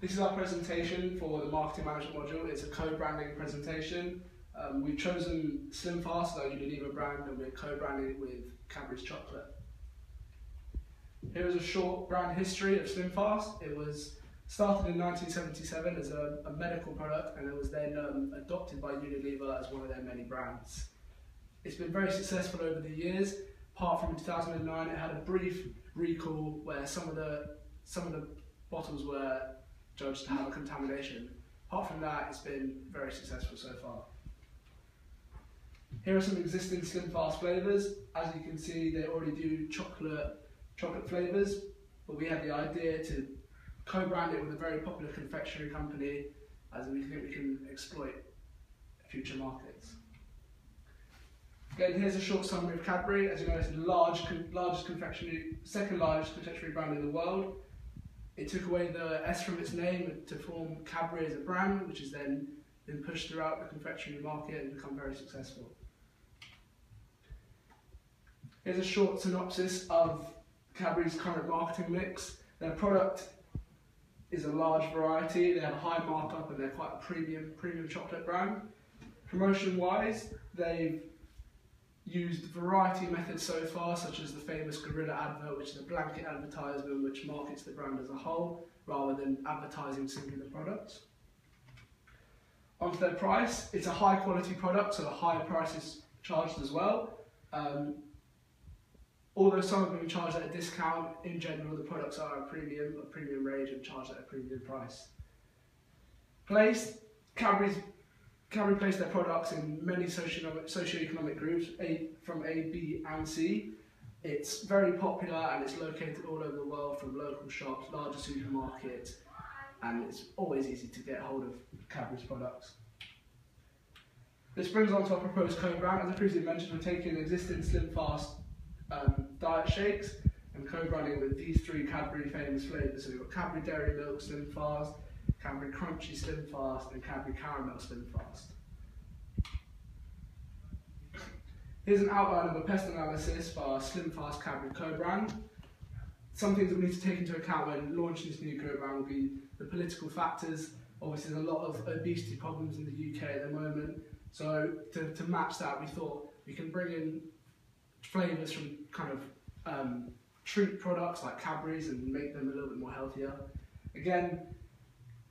This is our presentation for the marketing management module. It's a co-branding presentation. We've chosen SlimFast, our Unilever brand, and we're co-branding it with Cadbury's chocolate. Here is a short brand history of SlimFast. It was started in 1977 as a medical product, and it was then adopted by Unilever as one of their many brands. It's been very successful over the years. Apart from 2009, it had a brief recall where some of the bottles were judged to have a contamination. Apart from that, it's been very successful so far. Here are some existing SlimFast flavours. As you can see, they already do chocolate flavours, but we had the idea to co-brand it with a very popular confectionery company, as we think we can exploit future markets. Again, here's a short summary of Cadbury. As you know, it's the second largest confectionery brand in the world. It took away the S from its name to form Cadbury as a brand, which has then been pushed throughout the confectionery market and become very successful. Here's a short synopsis of Cadbury's current marketing mix. Their product is a large variety, they have a high markup, and they're quite a premium chocolate brand. Promotion-wise, they've used variety methods so far, such as the famous Gorilla advert, which is a blanket advertisement which markets the brand as a whole, rather than advertising singular products. Onto their price, it's a high quality product, so a higher price is charged as well. Although some have been charged at a discount, in general the products are a premium range and charged at a premium price. Place, Cadbury place their products in many socio-economic groups, from A, B and C. It's very popular and it's located all over the world, from local shops, larger supermarkets, and it's always easy to get hold of Cadbury's products. This brings on to our proposed co-brand. As I previously mentioned, we're taking existing SlimFast diet shakes and co-branding with these three Cadbury famous flavours. So we've got Cadbury Dairy Milk SlimFast, Cadbury Crunchy SlimFast, and Cadbury Caramel SlimFast. Here's an outline of a pest analysis for our SlimFast Cadbury co-brand. Some things that we need to take into account when launching this new co-brand will be the political factors. Obviously, there's a lot of obesity problems in the UK at the moment. So to match that, we thought we can bring in flavours from kind of treat products like Cadbury's and make them a little bit more healthier. Again,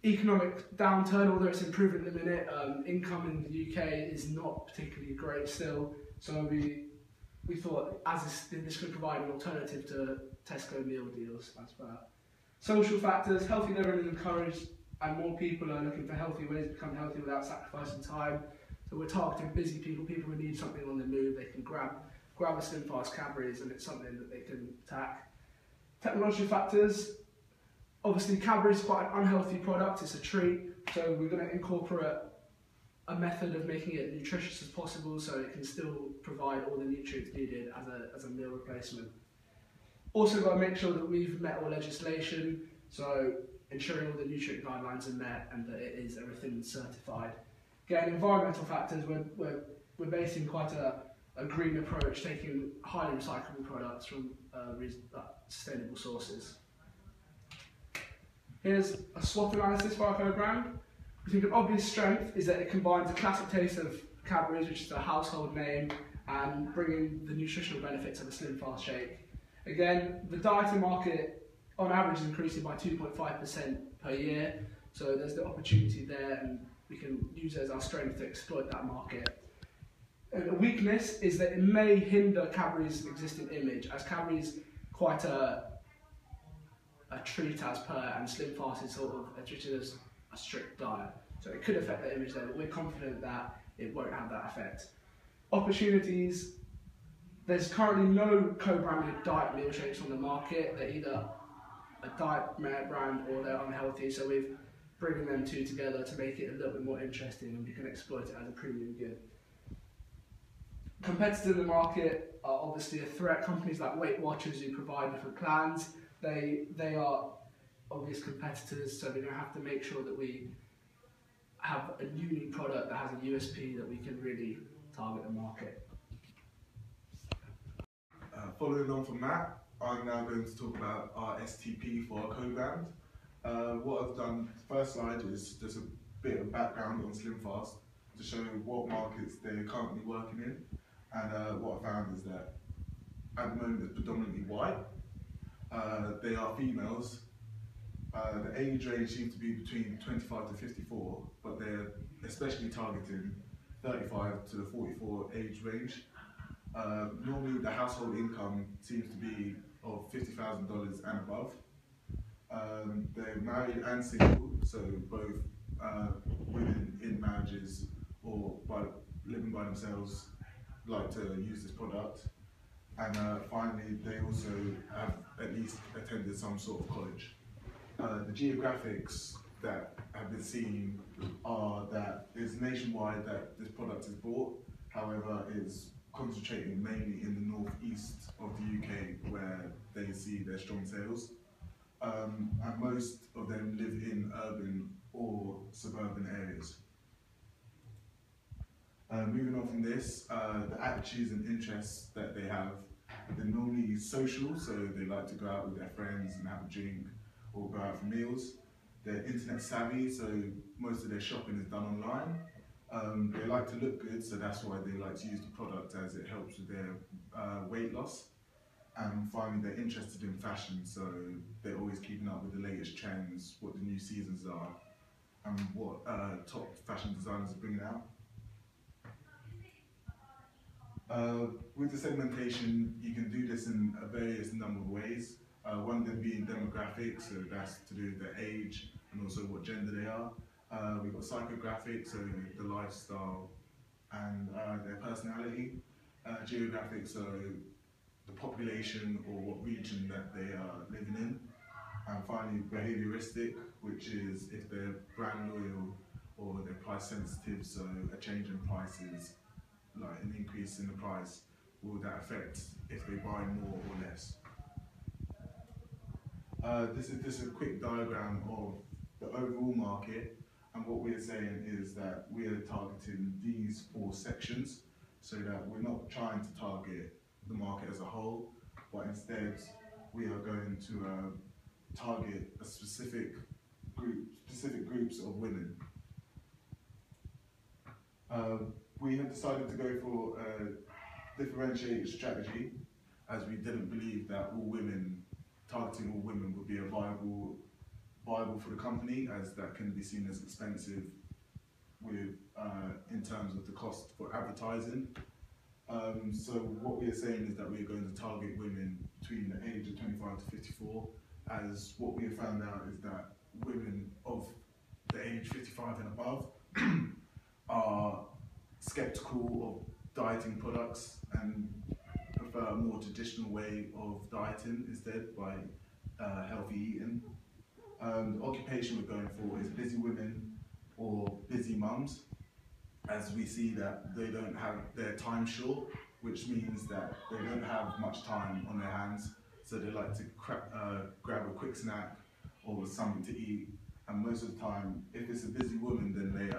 economic downturn, although it's improving at the minute, income in the UK is not particularly great still. So we thought this could provide an alternative to Tesco meal deals as well. Social factors, healthy living is encouraged, and more people are looking for healthy ways to become healthy without sacrificing time. So we're targeting busy people who need something on the move. They can grab a SlimFast Cadbury's and it's something that they can attack. Technological factors, obviously Cadbury's quite an unhealthy product, it's a treat, so we're going to incorporate a method of making it nutritious as possible so it can still provide all the nutrients needed as a meal replacement. Also got to make sure that we've met all legislation, so ensuring all the nutrient guidelines are met and that everything's certified. Again, environmental factors, we're basing quite a green approach, taking highly recyclable products from sustainable sources. Here's a SWOT analysis for our co-brand. We think an obvious strength is that it combines the classic taste of Cadbury's, which is a household name, and bringing the nutritional benefits of a SlimFast shake. Again, the dieting market on average is increasing by 2.5% per year, so there's the opportunity there and we can use it as our strength to exploit that market. And a weakness is that it may hinder Cadbury's existing image, as Cadbury's quite a treat as per, and SlimFast is sort of treated as a strict diet. So it could affect the image there, but we're confident that it won't have that effect. Opportunities, there's currently no co-branded diet meal shakes on the market. They're either a diet brand or they're unhealthy, so we're bringing them two together to make it a little bit more interesting and we can exploit it as a premium good. Competitors in the market are obviously a threat. Companies like Weight Watchers who provide different plans, they are obvious competitors, so we're going to have to make sure that we have a unique product that has a USP that we can really target the market. Following on from that, I'm now going to talk about our STP for our co-brand. What I've done, the first slide is just a bit of background on SlimFast to show what markets they're currently working in, and what I found is that at the moment it's predominantly white. They are females. The age range seems to be between 25 to 54, but they're especially targeting 35 to the 44 age range. Normally the household income seems to be of $50,000 and above. They're married and single, so both women in marriages or living by themselves like to use this product. And finally, they also have at least attended some sort of college. The geographics that have been seen are that it's nationwide that this product is bought. However, it's concentrating mainly in the northeast of the UK where they see their strong sales. And most of them live in urban or suburban areas. Moving on from this, the attitudes and interests that they have, they're normally social, so they like to go out with their friends and have a drink or go out for meals. They're internet savvy, so most of their shopping is done online. They like to look good, so that's why they like to use the product as it helps with their weight loss. And finally, they're interested in fashion, so they're always keeping up with the latest trends, what the new seasons are, and what top fashion designers are bringing out. With the segmentation, you can do this in a various number of ways. One of them being demographics, so that's to do with their age and also what gender they are. We've got psychographics, so the lifestyle and their personality. Geographic, so the population or what region that they are living in. And finally, behaviouristic, which is if they're brand loyal or they're price sensitive, so a change in prices, like an increase in the price, will that affect if they buy more or less? This is a quick diagram of the overall market, and what we're saying is that we are targeting these 4 sections, so that we're not trying to target the market as a whole, but instead we are going to target a specific groups of women. We have decided to go for a differentiated strategy, as we didn't believe that targeting all women would be a viable for the company, as that can be seen as expensive with in terms of the cost for advertising. So what we are saying is that we are going to target women between the age of 25 to 54, as what we have found out is that women of the age 55 and above are skeptical of dieting products and prefer a more traditional way of dieting instead, by healthy eating. The occupation we're going for is busy women or busy mums, as we see that they don't have their time short, which means that they don't have much time on their hands, so they like to grab a quick snack or something to eat. And most of the time, if it's a busy woman, then they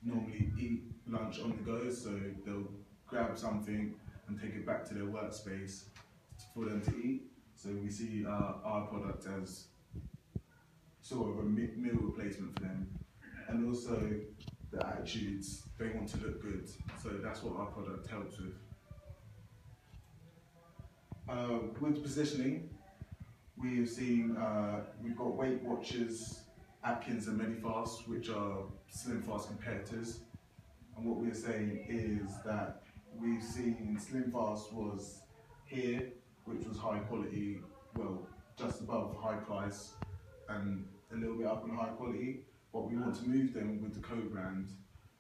normally eat lunch on the go, so they'll grab something and take it back to their workspace for them to eat. So we see our product as sort of a meal replacement for them. And also the attitudes, they want to look good, so that's what our product helps with. With positioning, we've seen, we've got Weight Watchers, Atkins and Medifast, which are SlimFast competitors. And what we're saying is that we've seen SlimFast was here, which was high quality, well, just above high price and a little bit up in high quality, but we want to move them with the co-brand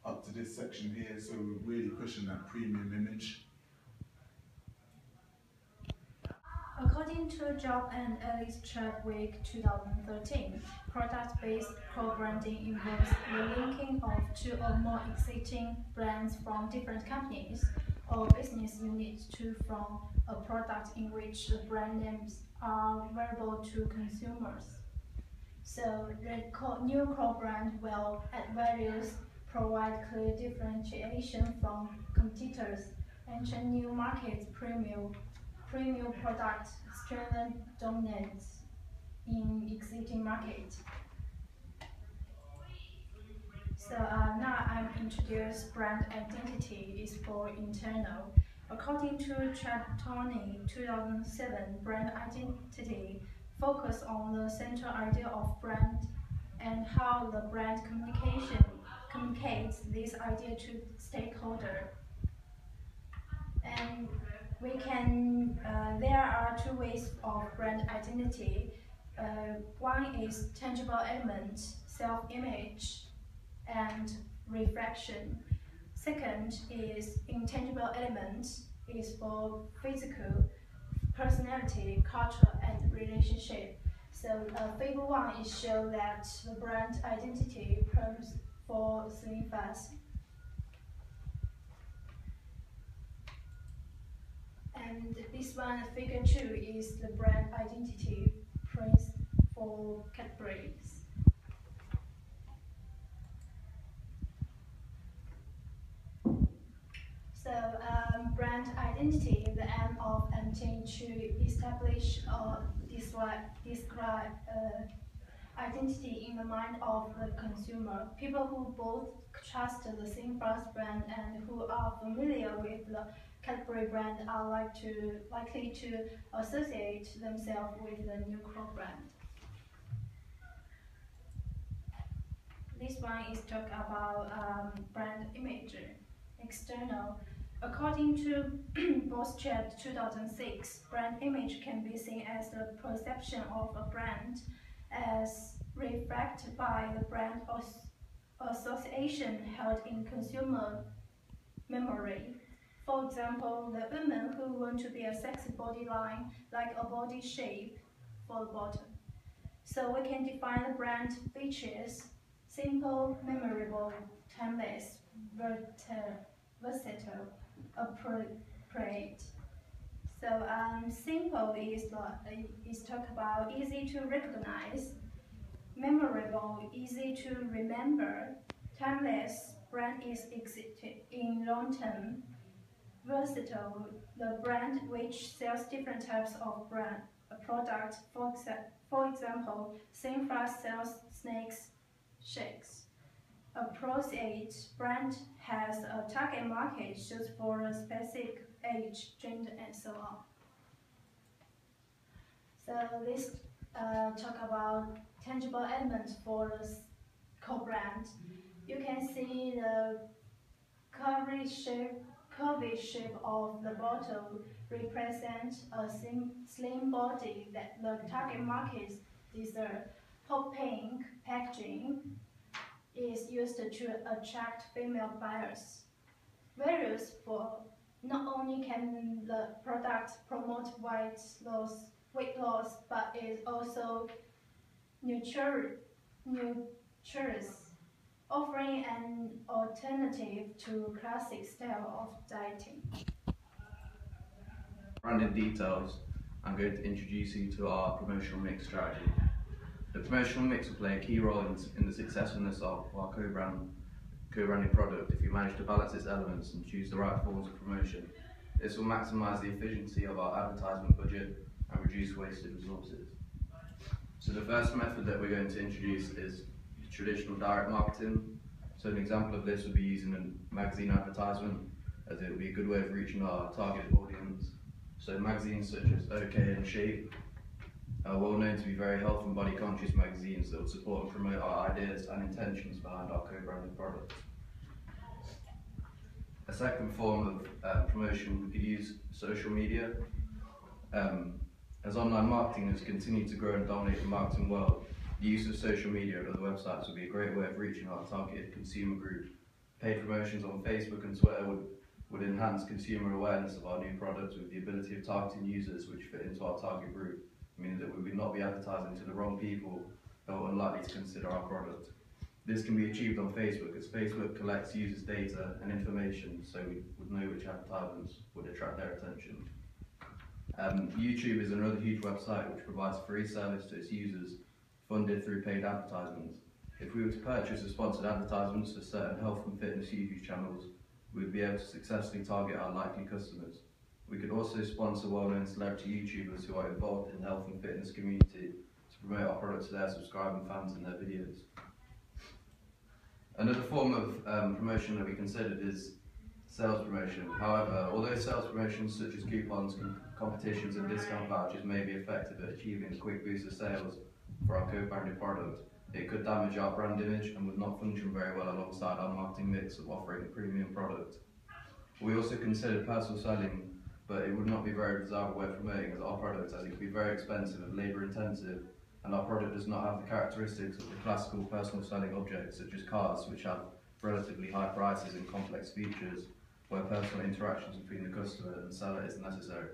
up to this section here, so we're really pushing that premium image. According to Job and Alice Trade Week 2013, product-based co-branding involves the linking of 2 or more existing brands from different companies or business units to form a product in which the brand names are available to consumers. So the new co-brand will, at various, provide clear differentiation from competitors, enter new markets, premium product, strengthen dominance. in existing market. So now I'm introduce brand identity is for internal. According to Chapter 2007, brand identity focus on the central idea of brand and how the brand communicates this idea to stakeholder. And we can, there are two ways of brand identity. One is tangible element, self-image, and reflection. Second is intangible element, is for physical, personality, culture, and relationship. So Fable 1 is show that the brand identity prompts for Slim Fast. And this one, figure 2, is the brand identity prints for Cadbury. So brand identity, the aim of MT to establish or describe identity in the mind of the consumer. People who both trust the Slim Fast brand and who are familiar with the Cadbury brand are likely to associate themselves with the new Crow brand. This one is talk about brand image. External. According to Boschet 2006, brand image can be seen as the perception of a brand as reflected by the brand association held in consumer memory. For example, the women who want to be a sexy body line like a body shape for the bottom. So we can define the brand features: simple, memorable, timeless, versatile, appropriate. So simple is talk about easy to recognize, memorable, easy to remember, timeless, brand is existed in long term, versatile, the brand which sells different types of product. For example, Slim Fast sells snakes shakes. Appropriate brand has a target market choose for a specific age, gender, and so on. So this talk about tangible elements for the co-brand. You can see the curvy shape of the bottle represents a slim body that the target market deserve. Hot pink packaging is used to attract female buyers. Various for not only can the product promote weight loss, but is also nutritious, offering an alternative to classic style of dieting. Branding details, I'm going to introduce you to our promotional mix strategy. The promotional mix will play a key role in the successfulness of our co-branding product if we manage to balance its elements and choose the right forms of promotion. This will maximise the efficiency of our advertisement budget and reduce wasted resources. So the first method that we're going to introduce is traditional direct marketing. So an example of this would be using a magazine advertisement, as it would be a good way of reaching our target audience. So magazines such as OK and Shape are well known to be very health and body conscious magazines that will support and promote our ideas and intentions behind our co-branded products. A second form of promotion, we could use social media. As online marketing has continued to grow and dominate the marketing world, the use of social media and other websites would be a great way of reaching our targeted consumer group. Paid promotions on Facebook and Twitter would enhance consumer awareness of our new products with the ability of targeting users which fit into our target group, meaning that we would not be advertising to the wrong people who are unlikely to consider our product. This can be achieved on Facebook, as Facebook collects users' data and information, so we would know which advertisements would attract their attention. YouTube is another huge website which provides a free service to its users, funded through paid advertisements. If we were to purchase a sponsored advertisements for certain health and fitness YouTube channels, we would be able to successfully target our likely customers. We could also sponsor well-known celebrity YouTubers who are involved in the health and fitness community to promote our product to their subscribing fans in their videos. Another form of promotion that we considered is sales promotion. However, although sales promotions such as coupons, competitions and discount vouchers may be effective at achieving a quick boost of sales for our co-branded product, it could damage our brand image and would not function very well alongside our marketing mix of offering a premium product. We also considered personal selling, but it would not be very desirable way of promoting as our product, as it could be very expensive and labour intensive, and our product does not have the characteristics of the classical personal selling objects such as cars, which have relatively high prices and complex features where personal interactions between the customer and seller is necessary.